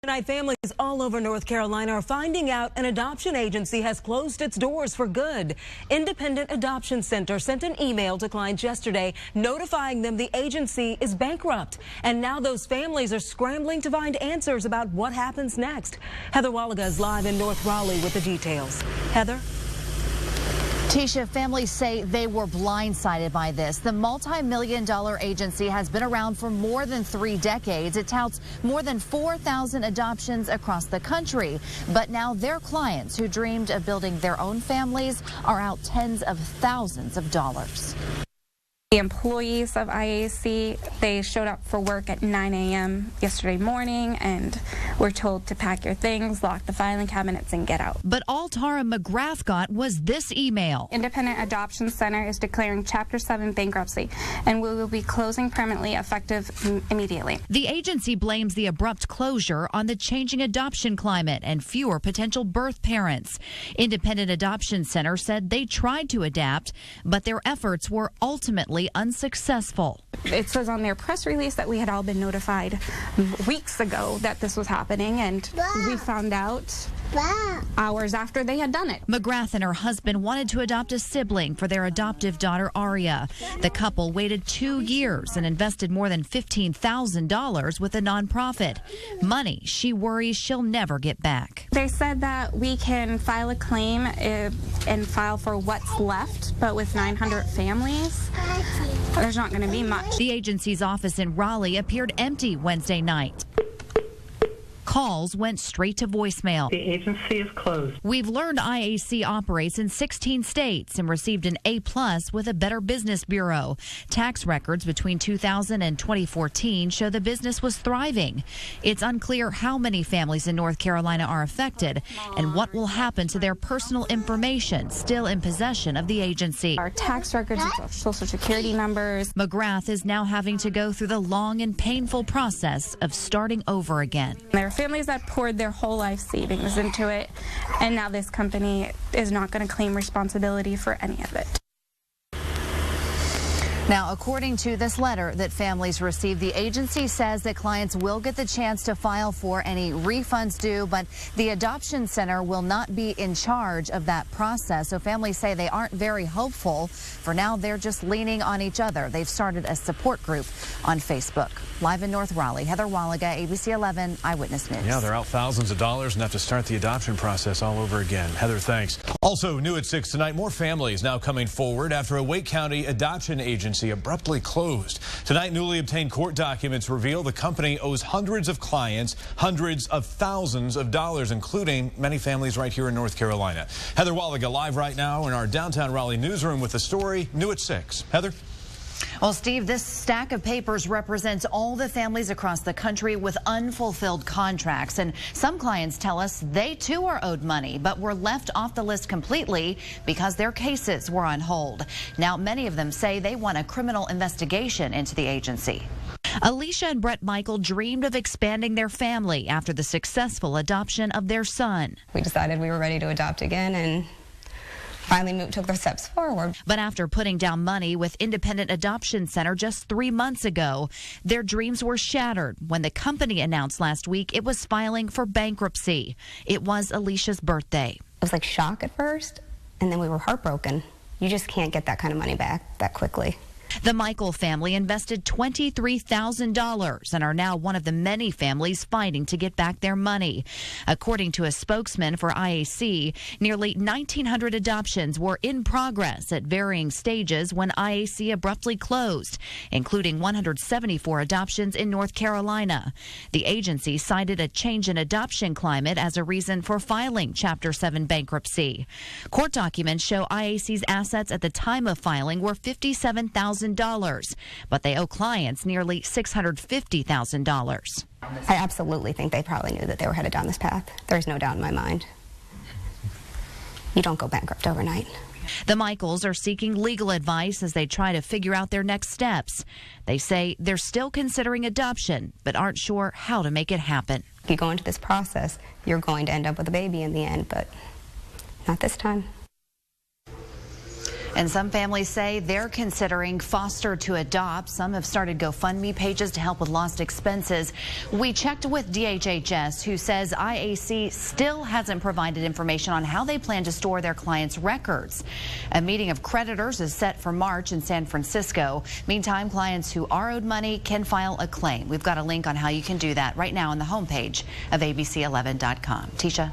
Tonight, families all over North Carolina are finding out an adoption agency has closed its doors for good. Independent Adoption Center sent an email to clients yesterday notifying them the agency is bankrupt. And now those families are scrambling to find answers about what happens next. Heather Wallaga is live in North Raleigh with the details. Heather? Tisha, families say they were blindsided by this. The multi-million-dollar agency has been around for more than 3 decades. It touts more than 4,000 adoptions across the country. But now their clients who dreamed of building their own families are out tens of thousands of dollars. The employees of IAC, they showed up for work at 9 a.m. yesterday morning and were told to pack your things, lock the filing cabinets, and get out. But all Tara McGrath got was this email. Independent Adoption Center is declaring Chapter 7 bankruptcy, and we will be closing permanently effective immediately. The agency blames the abrupt closure on the changing adoption climate and fewer potential birth parents. Independent Adoption Center said they tried to adapt, but their efforts were ultimately unsuccessful. It says on their press release that we had all been notified weeks ago that this was happening, and we found out hours after they had done it. McGrath and her husband wanted to adopt a sibling for their adoptive daughter, Aria. The couple waited 2 years and invested more than $15,000 with a nonprofit. Money she worries she'll never get back. They said that we can file a claim and file for what's left, but with 900 families, there's not going to be much. The agency's office in Raleigh appeared empty Wednesday night. Calls went straight to voicemail. The agency is closed. We've learned IAC operates in 16 states and received an A+ with a Better Business Bureau. Tax records between 2000 and 2014 show the business was thriving. It's unclear how many families in North Carolina are affected and what will happen to their personal information still in possession of the agency. Our tax records, our social security numbers. McGrath is now having to go through the long and painful process of starting over again. There are families that poured their whole life savings into it, and now this company is not going to claim responsibility for any of it. Now, according to this letter that families received, the agency says that clients will get the chance to file for any refunds due, but the adoption center will not be in charge of that process. So families say they aren't very hopeful. For now, they're just leaning on each other. They've started a support group on Facebook. Live in North Raleigh, Heather Wallaga, ABC 11 Eyewitness News. Yeah, they're out thousands of dollars and have to start the adoption process all over again. Heather, thanks. Also new at 6 tonight, more families now coming forward after a Wake County adoption agency abruptly closed. Tonight, newly obtained court documents reveal the company owes hundreds of clients hundreds of thousands of dollars, including many families right here in North Carolina. Heather Wallaga live right now in our downtown Raleigh newsroom with the story new at 6. Heather? Well, Steve, this stack of papers represents all the families across the country with unfulfilled contracts. And some clients tell us they too are owed money, but were left off the list completely because their cases were on hold. Now, many of them say they want a criminal investigation into the agency. Alicia and Brett Michael dreamed of expanding their family after the successful adoption of their son. We decided we were ready to adopt again and finally took the steps forward. But after putting down money with Independent Adoption Center just 3 months ago, their dreams were shattered when the company announced last week it was filing for bankruptcy. It was Alicia's birthday. It was like shock at first, and then we were heartbroken. You just can't get that kind of money back that quickly. The Michael family invested $23,000 and are now one of the many families fighting to get back their money. According to a spokesman for IAC, nearly 1,900 adoptions were in progress at varying stages when IAC abruptly closed, including 174 adoptions in North Carolina. The agency cited a change in adoption climate as a reason for filing Chapter 7 bankruptcy. Court documents show IAC's assets at the time of filing were $57,000. But they owe clients nearly $650,000. I absolutely think they probably knew that they were headed down this path. There's no doubt in my mind. You don't go bankrupt overnight. The Michaels are seeking legal advice as they try to figure out their next steps. They say they're still considering adoption, but aren't sure how to make it happen. If you go into this process, you're going to end up with a baby in the end, but not this time. And some families say they're considering foster to adopt. Some have started GoFundMe pages to help with lost expenses. We checked with DHHS, who says IAC still hasn't provided information on how they plan to store their clients' records. A meeting of creditors is set for March in San Francisco. Meantime, clients who are owed money can file a claim. We've got a link on how you can do that right now on the homepage of abc11.com. Tisha.